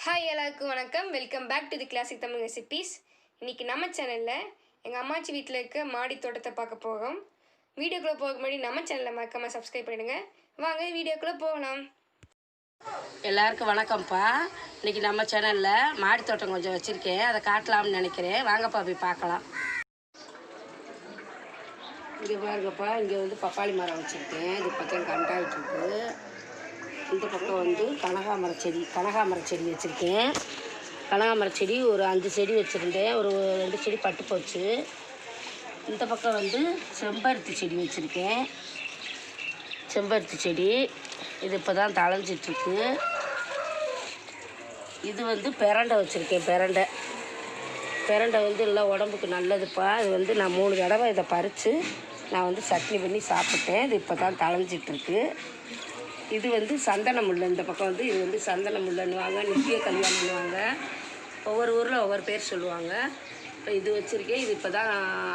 Hi எல்லாருக்கும் வணக்கம். Welcome back to the classic Tamil recipes. இன்றைக்கி நம்ம சேனலில் எங்கள் அம்மாச்சி வீட்டில் இருக்க மாடி தோட்டத்தை பார்க்க போகிறோம். வீடியோக்குள்ளே போக முன்னாடி நம்ம சேனலில் மறக்காமல் சப்ஸ்கிரைப் பண்ணிடுங்க. வாங்க வீடியோக்குள்ளே போகலாம். எல்லாருக்கும் வணக்கம்ப்பா. இன்றைக்கி நம்ம சேனலில் மாடி தோட்டம் கொஞ்சம் வச்சுருக்கேன், அதை காட்டலாம்னு நினைக்கிறேன். வாங்கப்பா போய் பார்க்கலாம். இங்கே பாருங்கப்பா, இங்கே வந்து பப்பாளி மரம் வச்சுருக்கேன். இது பக்கம் கண்டாயிட்ருக்கு. இந்த பக்கம் வந்து கனகாமர செடி வச்சுருக்கேன். கனகாமர செடி ஒரு 5 செடி வச்சுருந்தேன், ஒரு 2 செடி பட்டு போச்சு. இந்த பக்கம் வந்து செம்பருத்தி செடி வச்சுருக்கேன். செம்பருத்தி செடி இது இப்போ தான் தழைஞ்சிட்ருக்கு. இது வந்து பெரண்டை வச்சுருக்கேன். பெரண்டை வந்து எல்லாம் உடம்புக்கு நல்லதுப்பா. இது வந்து நான் 3 தடவை இதை பறித்து நான் வந்து சட்னி பண்ணி சாப்பிட்டேன். இது இப்போ தான் தழைஞ்சிட்ருக்கு. இது வந்து சந்தன முல்லை. இந்த பக்கம் வந்து இது வந்து சந்தன முல்லைன்னுவாங்க, நித்திய கல்யாணம்னுவாங்க. ஒவ்வொரு ஊரில் ஒவ்வொரு பேர் சொல்லுவாங்க. இப்போ இது வச்சுருக்கேன். இது இப்போ தான்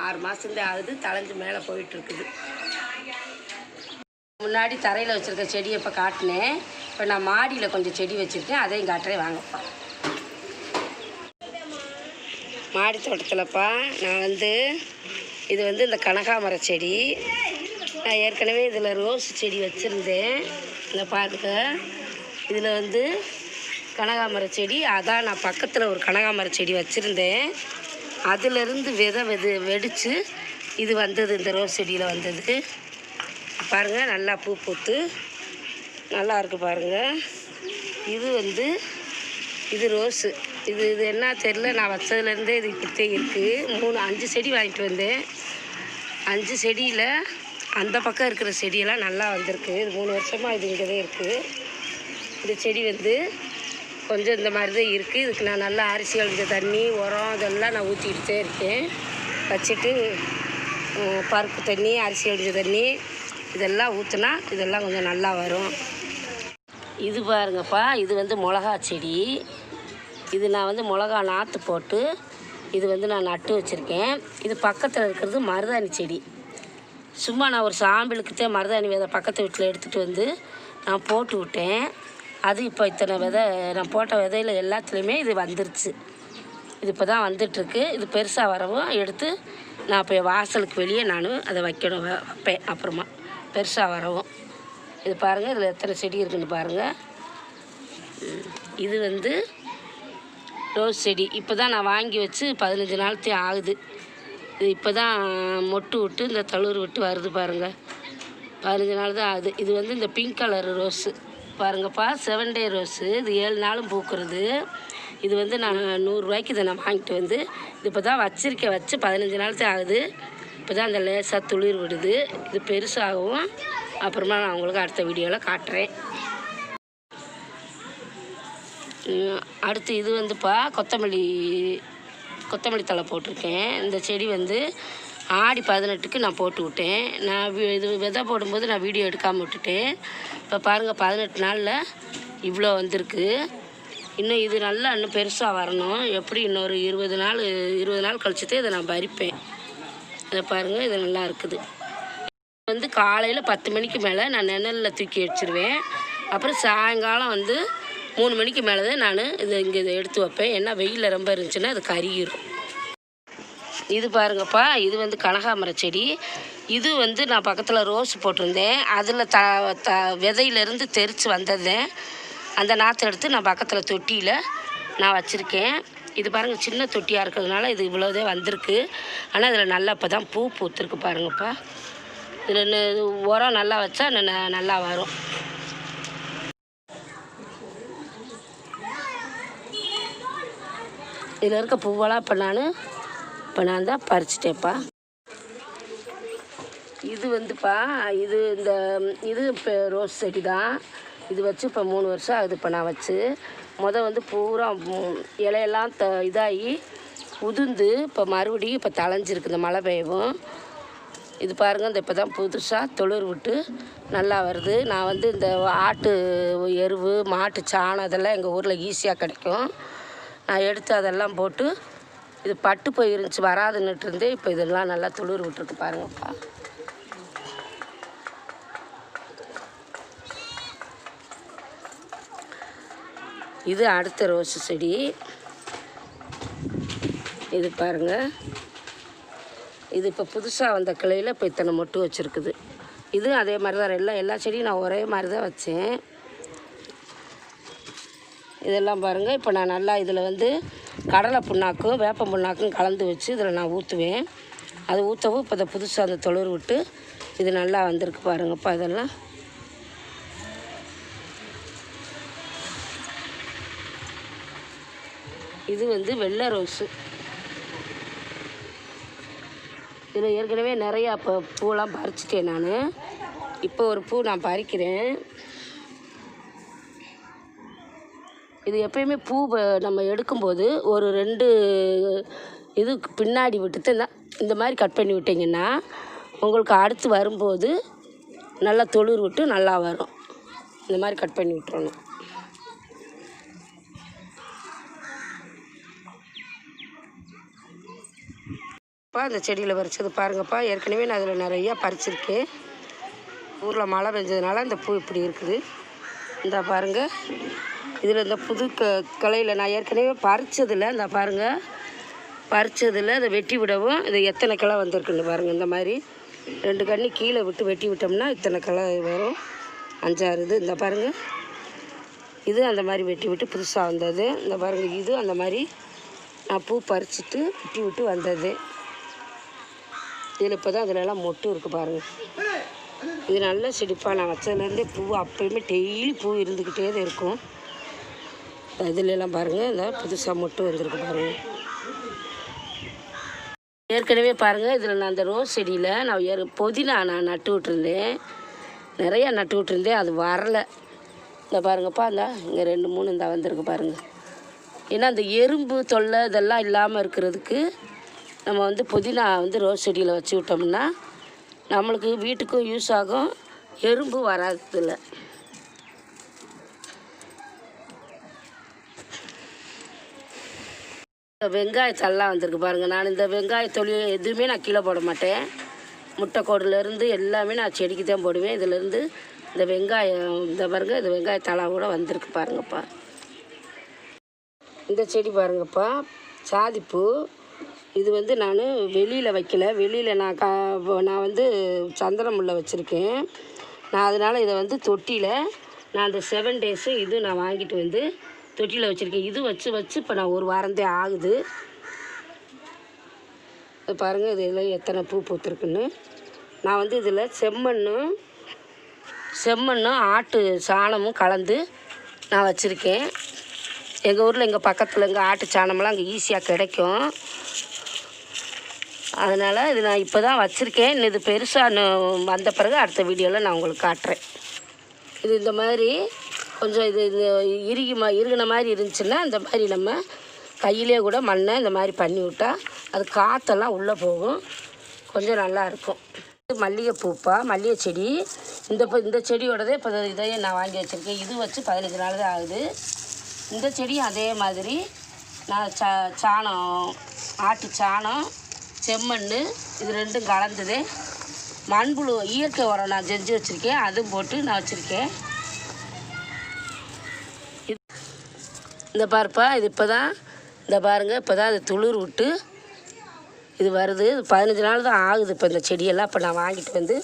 6 மாதந்தே ஆகுது, தழைஞ்சு மேலே போயிட்டுருக்குது. முன்னாடி தரையில் வச்சுருக்க செடியை இப்போ காட்டினேன். இப்போ நான் மாடியில் கொஞ்சம் செடி வச்சுருக்கேன், அதையும் காட்டுறேன். வாங்கப்பா. மாடி தோட்டத்தில்ப்பா நான் வந்து இது வந்து இந்த கனகாமர செடி. நான் ஏற்கனவே இதில் ரோஸ் செடி வச்சுருந்தேன். இந்த பாருங்க, இதில் வந்து கனகாமர செடி. அதான் நான் பக்கத்தில் ஒரு கனகாமர செடி வச்சுருந்தேன். அதிலிருந்து வெடித்து இது வந்தது. இந்த ரோஸ் செடியில் வந்தது பாருங்கள். நல்லா பூ பூத்து நல்லா இருக்குது பாருங்கள். இது வந்து இது ரோஸு. இது என்ன தெரில, நான் வச்சதுலேருந்தே இது இப்படித்தே இருக்குது. 5 செடி வாங்கிட்டு வந்தேன். 5 செடியில் அந்த பக்கம் இருக்கிற செடியெல்லாம் நல்லா வந்திருக்கு. இது 3 வருஷமாக இது இங்கே தான் இருக்குது. இந்த செடி வந்து கொஞ்சம் இந்த மாதிரி தான் இருக்குது. இதுக்கு நான் நல்லா அரிசி கழிஞ்ச தண்ணி, உரம் இதெல்லாம் நான் ஊற்றிக்கிட்டே இருக்கேன். வச்சுட்டு பருப்பு தண்ணி, அரிசி கழிஞ்ச தண்ணி இதெல்லாம் ஊற்றினா இதெல்லாம் கொஞ்சம் நல்லா வரும். இது பாருங்கப்பா, இது வந்து மிளகா செடி. இது நான் வந்து மிளகா நாற்று போட்டு இது வந்து நான் நட்டு வச்சுருக்கேன். இது பக்கத்தில் இருக்கிறது மருதாணி செடி. சும்மா நான் ஒரு சாம்பிளுக்குத்தே மருதாணி விதை பக்கத்து வீட்டில் எடுத்துகிட்டு வந்து நான் போட்டு விட்டேன். அது இப்போ இத்தனை விதை நான் போட்ட விதையில் எல்லாத்துலேயுமே இது வந்துருச்சு. இது இப்போ தான் வந்துட்டுருக்கு. இது பெருசாக வரவும் எடுத்து நான் இப்போ வாசலுக்கு வெளியே நான் அதை வைப்பேன். அப்புறமா பெருசாக வரவும் இது பாருங்கள், இதில் எத்தனை செடி இருக்குதுன்னு பாருங்கள். இது வந்து ரோஸ் செடி. இப்போ தான் நான் வாங்கி வச்சு 15 நாள்த்தே ஆகுது. இது இப்போ தான் மொட்டு விட்டு இந்த தளிர் விட்டு வருது பாருங்கள். 15 நாள் தான் ஆகுது. இது வந்து இந்த பிங்க் கலர் ரோஸு பாருங்கப்பா, 7 டே ரோஸு. இது 7 நாளும் பூக்கிறது. இது வந்து நான் 100 ரூபாய்க்கு இதை நான் வாங்கிட்டு வந்து இது இப்போ தான் வச்சுருக்கேன். வச்சு 15 நாள் தான் ஆகுது. இப்போ தான் அந்த லேசாக துளிர் விடுது. இது பெருசாகவும் அப்புறமா நான் உங்களுக்கு அடுத்த வீடியோவில் காட்டுறேன். அடுத்து இது வந்துப்பா கொத்தமல்லி தழை போட்டிருக்கேன். இந்த செடி வந்து ஆடி 18க்கு நான் போட்டு விட்டேன். நான் இது விதை போடும்போது நான் வீடியோ எடுக்காமல் விட்டுட்டேன். இப்போ பாருங்கள், 18 நாளில் இவ்வளோ வந்திருக்கு. இன்னும் இது நல்லா இன்னும் பெருசாக வரணும். எப்படி இன்னொரு 20 நாள் கழிச்சுட்டு இதை நான் பறிப்பேன். இதை பாருங்கள், இது நல்லா இருக்குது. வந்து காலையில் 10 மணிக்கு மேலே நான் நிழலில் தூக்கி வச்சுருவேன். அப்புறம் சாயங்காலம் வந்து 3 மணிக்கு மேலே தான் நான் இதை எடுத்து வைப்பேன். ஏன்னா வெயிலில் ரொம்ப இருந்துச்சுன்னா அது கருகிரும். இது பாருங்கப்பா, இது வந்து கனகாமர செடி. இது வந்து நான் பக்கத்தில் ரோஸ் போட்டிருந்தேன். அதில் விதையிலேருந்து தெரித்து வந்ததேன். அந்த நாற்று எடுத்து நான் பக்கத்தில் தொட்டியில் நான் வச்சுருக்கேன். இது பாருங்கள், சின்ன தொட்டியாக இருக்கிறதுனால இது இவ்வளோதே வந்திருக்கு. ஆனால் இதில் நல்லா இப்போ தான் பூ பூத்துருக்கு பாருங்கப்பா. இதில் உரம் நல்லா வச்சா நல்லா வரும். இதில் இருக்க பூவெல்லாம் இப்போ நான் தான் பறிச்சிட்டேன்ப்பா. இது வந்துப்பா, இது இப்போ ரோஸ் செடி தான். இது வச்சு இப்போ 3 வருஷம் ஆகுது. இப்போ நான் வச்சு வந்து பூரா இலையெல்லாம் இதாகி உதிர்ந்து இப்போ மறுபடியும் இப்போ தழைஞ்சிருக்கு இந்த மழை பெய்யவும். இது பாருங்கள், இந்த இப்போ தான் புதுசாக துளிர் விட்டு நல்லா வருது. நான் வந்து இந்த ஆட்டு எருவு, மாட்டு சாணம் இதெல்லாம் எங்கள் ஊரில் ஈஸியாக கிடைக்கும். நான் எடுத்து அதெல்லாம் போட்டு இது பட்டு போயிருந்துச்சு, வராதுன்னுட்டு இருந்தேன். இப்போ இதெல்லாம் நல்லா துளிர் விட்டுருக்கு பாருங்கப்பா. இது அடுத்த ரோஸு செடி. இது பாருங்கள், இது இப்போ புதுசாக வந்த கிளையில் இப்போ இத்தனை மொட்டு வச்சுருக்குது. இது அதே மாதிரி தான் எல்லா செடியும் நான் ஒரே மாதிரி தான் வச்சேன். இதெல்லாம் பாருங்கள், இப்போ நான் நல்லா இதில் வந்து கடலை புண்ணாக்கும் வேப்பம் புண்ணாக்கும் கலந்து வச்சு இதில் நான் ஊற்றுவேன். அது ஊற்றவும் இப்போ இதை புதுசாக அந்த தொழில் விட்டு இது நல்லா வந்திருக்கு பாருங்கப்பா. இதெல்லாம் இது வந்து வெள்ளை ரோஸு. இதில் ஏற்கனவே நிறையா இப்போ பூவெல்லாம் பறிச்சிட்டேன் நான். இப்போ ஒரு பூ நான் பறிக்கிறேன். இது எப்பயுமே பூ நம்ம எடுக்கும்போது ஒரு 2 இது பின்னாடி விட்டுட்டு இந்த மாதிரி கட் பண்ணி விட்டிங்கன்னா உங்களுக்கு அடுத்து வரும்போது நல்லா தொளிர் விட்டு நல்லா வரும். இந்த மாதிரி கட் பண்ணி விட்டுறணும். அந்த செடியில் பறிச்சது பாருங்கப்பா. ஏற்கனவே நான் அதில் நிறையா பறிச்சிருக்கேன். ஊரில் மழை பெஞ்சதுனால இந்த பூ இப்படி இருக்குது. இந்த பாருங்கள், இதில் இந்த புது கிளையில் நான் ஏற்கனவே பறிச்சதில் இந்த பாருங்கள், பறிச்சதில் அதை வெட்டி விடவும் இது எத்தனை கிளை வந்திருக்குன்னு பாருங்கள். இந்த மாதிரி 2 கண்ணி கீழே விட்டு வெட்டி விட்டோம்னா இத்தனை கிளை வரும். 5, 6 இது. இந்த பாருங்கள், இது அந்த மாதிரி வெட்டி விட்டு புதுசாக வந்தது. இந்த பாருங்கள், இது அந்த மாதிரி நான் பூ பறிச்சிட்டு வெட்டி விட்டு வந்தது. இதில் இப்போ தான் அதிலெல்லாம் மொட்டு இருக்குது பாருங்கள். இது நல்ல செடிப்பாக நான் வச்சதுலேருந்தே பூ அப்போயுமே டெய்லி பூ இருந்துக்கிட்டே தான் இருக்கும். இதுலெல்லாம் பாருங்கள், இந்த புதுசாக மொட்டு வந்திருக்கு பாருங்கள். ஏற்கனவே பாருங்கள், இதில் நான் அந்த ரோஸ் செடியில் நான் புதினா நான் நட்டு விட்டுருந்தேன். நிறையா நட்டு விட்டுருந்தேன், அது வரலை. இந்த பாருங்கப்பா, இந்த இங்கே 2, 3 இந்த வந்திருக்கு பாருங்கள். ஏன்னா அந்த எறும்பு தொல்லை இதெல்லாம் இல்லாமல் இருக்கிறதுக்கு நம்ம வந்து புதினா வந்து ரோஸ் செடியில் வச்சு விட்டோம்னா நம்மளுக்கு வீட்டுக்கும் யூஸ் ஆகும், எறும்பு வராதில்லை. வெங்காயத்தெல்லாம் வந்திருக்கு பாருங்கள். நான் இந்த வெங்காயத்தொழில் எதுவுமே நான் கீழே போட மாட்டேன். முட்டைக்கோடுலேருந்து எல்லாமே நான் செடிக்கு தான் போடுவேன். இதிலேருந்து இந்த வெங்காயம் இந்த பாருங்கள், இந்த வெங்காயத்தழை கூட வந்திருக்கு பாருங்கப்பா. இந்த செடி பாருங்கப்பா, சாதிப்பூ. இது வந்து நான் வெளியில் வைக்கல. வெளியில் நான் வந்து சந்திரமுல்லை வச்சுருக்கேன். நான் அதனால் இதை வந்து தொட்டியில் நான் அந்த 7 டேஸு இது நான் வாங்கிட்டு வந்து தொட்டியில் வச்சுருக்கேன். இது வச்சு இப்போ நான் 1 வாரந்தே ஆகுது. பாருங்கள், இதில் எத்தனை பூ பூத்துருக்குன்னு. நான் வந்து இதில் செம்மண்ணும் ஆட்டு சாணமும் கலந்து நான் வச்சுருக்கேன். எங்கள் ஊரில் எங்கள் பக்கத்தில் எங்கள் ஆட்டு சாணமெல்லாம் அங்கே ஈஸியாக கிடைக்கும். அதனால் இது நான் இப்போ தான் வச்சுருக்கேன். இன்னும் இது பெருசாக வந்த பிறகு அடுத்த வீடியோவில் நான் உங்களுக்கு காட்டுறேன். இது இந்த மாதிரி கொஞ்சம் இது இறுகின மாதிரி இருந்துச்சுன்னா இந்த மாதிரி நம்ம கையிலே கூட மண்ணை இந்த மாதிரி பண்ணி விட்டால் அது காற்றெல்லாம் உள்ளே போகும், கொஞ்சம் நல்லாயிருக்கும். மல்லிகைப்பூப்பா, மல்லிகை செடி. இந்த செடியோடதே இப்போ இதையே நான் வாங்கி வச்சுருக்கேன். இது வச்சு 15 நாள் தான் ஆகுது. இந்த செடியும் அதே மாதிரி நான் சாணம், ஆட்டு சாணம், செம்மண் இது 2ம் கலந்தது. மண்புழு இயற்கை உரம் நான் செஞ்சு வச்சுருக்கேன், அதுவும் போட்டு நான் வச்சுருக்கேன். இந்த பாருப்பா, இது இப்போ தான் இந்த பாருங்கள், இப்போ தான் அது துளிர் விட்டு இது வருது. 15 நாள் தான் ஆகுது இப்போ இந்த செடியெல்லாம். இப்போ நான் வாங்கிட்டு வந்து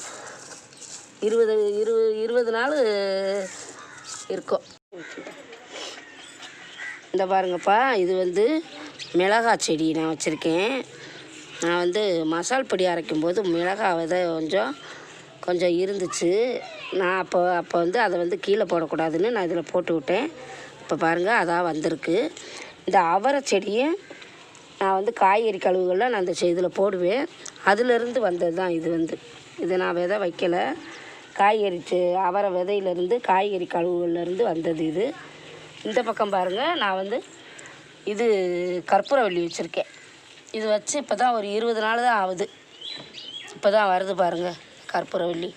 20 நாள் இருக்கும். இந்த பாருங்கப்பா, இது வந்து மிளகாய் செடி நான் வச்சுருக்கேன். நான் வந்து மசால் பொடி அரைக்கும்போது மிளகாய் விதை கொஞ்சம் இருந்துச்சு. நான் அப்போ வந்து அதை வந்து கீழே போடக்கூடாதுன்னு நான் இதில் போட்டு விட்டேன். இப்போ பாருங்கள், அதான் வந்திருக்கு. இந்த அவரை செடியை நான் வந்து காய்கறி கழுவுகளில் நான் இந்த இதில் போடுவேன். அதிலேருந்து வந்தது தான் இது வந்து. இதை நான் விதை வைக்கலை. காய்கறி அவரை விதையிலேருந்து காய்கறி கழுவுகள்லேருந்து வந்தது இது. இந்த பக்கம் பாருங்கள், நான் வந்து இது கற்பூரவள்ளி வச்சுருக்கேன். இது வச்சு இப்போ தான் ஒரு 20 நாள் தான் ஆகுது. இப்போ தான் வருது பாருங்கள் கற்பூரவள்ளி.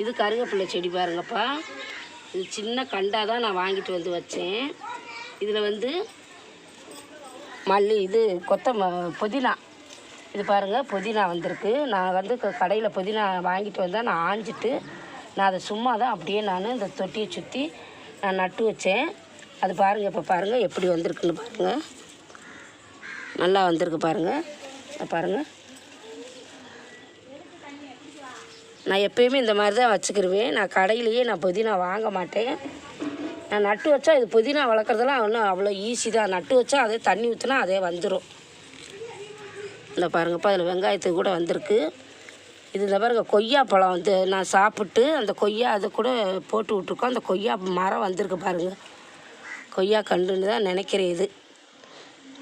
இது கருவேப்பிலை செடி பாருங்கப்பா. இது சின்ன கண்டாக தான் நான் வாங்கிட்டு வந்து வச்சேன். இதில் வந்து மல்லி இது புதினா. இது பாருங்கள், புதினா வந்திருக்கு. நான் வந்து கடையில் புதினா வாங்கிட்டு வந்தால் நான் ஆஞ்சிட்டு நான் அதை சும்மா தான் அப்படியே நான் இந்த தொட்டியை சுற்றி நான் நட்டு வச்சேன். அது பாருங்கள், இப்போ பாருங்கள் எப்படி வந்திருக்குன்னு பாருங்கள். நல்லா வந்திருக்கு பாருங்கள். பாருங்கள், நான் எப்போயுமே இந்த மாதிரி தான் வச்சுக்கிருவேன். நான் கடையிலேயே நான் புதினா வாங்க மாட்டேன். நான் நட்டு வச்சா இது புதினா வளர்க்குறதெல்லாம் ஒன்றும் அவ்வளோ ஈஸி தான். நட்டு வச்சா அதே தண்ணி ஊற்றினா அதே வந்துடும். இந்த பாருங்கப்பா, அதில் வெங்காயத்துக்கு கூட வந்திருக்கு. இது இந்த பாருங்கள், கொய்யா பழம் வந்து நான் சாப்பிட்டு அந்த கொய்யா அதை கூட போட்டு விட்ருக்கோம். அந்த கொய்யா மரம் வந்திருக்கு பாருங்கள். கொய்யா கண்டுன்னு தான் நினைக்கிறேன். இது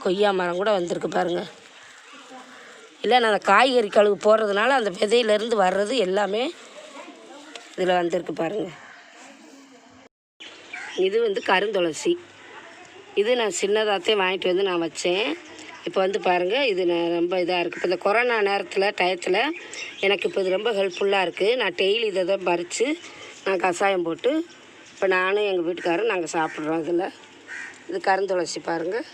கொய்யா மரம் கூட வந்திருக்கு பாருங்கள். இல்லை, நான் அந்த காய்கறி கழுவு போடுறதுனால அந்த விதையிலேருந்து வர்றது எல்லாமே இதில் வந்திருக்கு பாருங்கள். இது வந்து கருந்துளசி. இது நான் சின்னதாகத்தே வாங்கிட்டு வந்து நான் வச்சேன். இப்போ வந்து பாருங்கள், இது ரொம்ப இதாக இருக்குது. இப்போ இந்த கொரோனா டயத்தில் எனக்கு இப்போ இது ரொம்ப ஹெல்ப்ஃபுல்லாக இருக்குது. நான் டெய்லி இதை தான் பறித்து நான் கஷாயம் போட்டு இப்போ நானும் எங்கள் வீட்டுக்காரரும் நாங்கள் சாப்பிட்றோம். இது கருந்துளசி பாருங்கள்.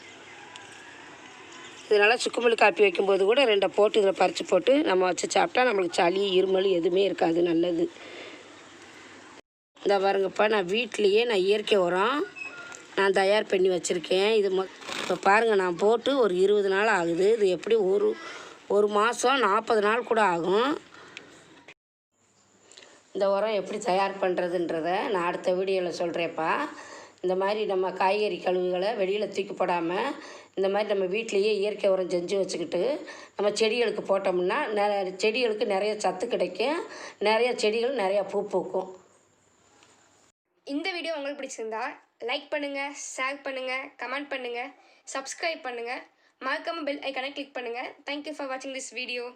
இதனால் சுக்குமல்லி காப்பி வைக்கும்போது கூட 2 போட்டு இதில் பறித்து போட்டு நம்ம வச்சு சாப்பிட்டா நம்மளுக்கு சளி இருமல் எதுவுமே இருக்காது. நல்லது. இந்த பாருங்கப்பா, நான் வீட்லேயே நான் இயற்கை உரம் நான் தயார் பண்ணி வச்சுருக்கேன். இது இப்போ பாருங்கள், நான் போட்டு ஒரு 20 நாள் ஆகுது. இது எப்படி ஒரு மாதம் 40 நாள் கூட ஆகும். இந்த உரம் எப்படி தயார் பண்ணுறதுன்றத நான் அடுத்த வீடியோவில் சொல்கிறேன்ப்பா. இந்த மாதிரி நம்ம காய்கறி கழிவுகளை வெளியில் தூக்கி போடாமல் இந்த மாதிரி நம்ம வீட்டிலையே இயற்கை உரம் செஞ்சு வச்சுக்கிட்டு நம்ம செடிகளுக்கு போட்டோம்னா செடிகளுக்கு நிறைய சத்து கிடைக்கும். நிறைய செடிகள் நிறையா பூ பூக்கும். இந்த வீடியோ உங்களுக்கு பிடிச்சிருந்தா லைக் பண்ணுங்கள், ஷேர் பண்ணுங்கள், கமெண்ட் பண்ணுங்கள், சப்ஸ்கிரைப் பண்ணுங்கள், மறக்காமல் பெல் ஐக்கானை கிளிக் பண்ணுங்கள். தேங்க்யூ ஃபார் வாட்சிங் திஸ் வீடியோ.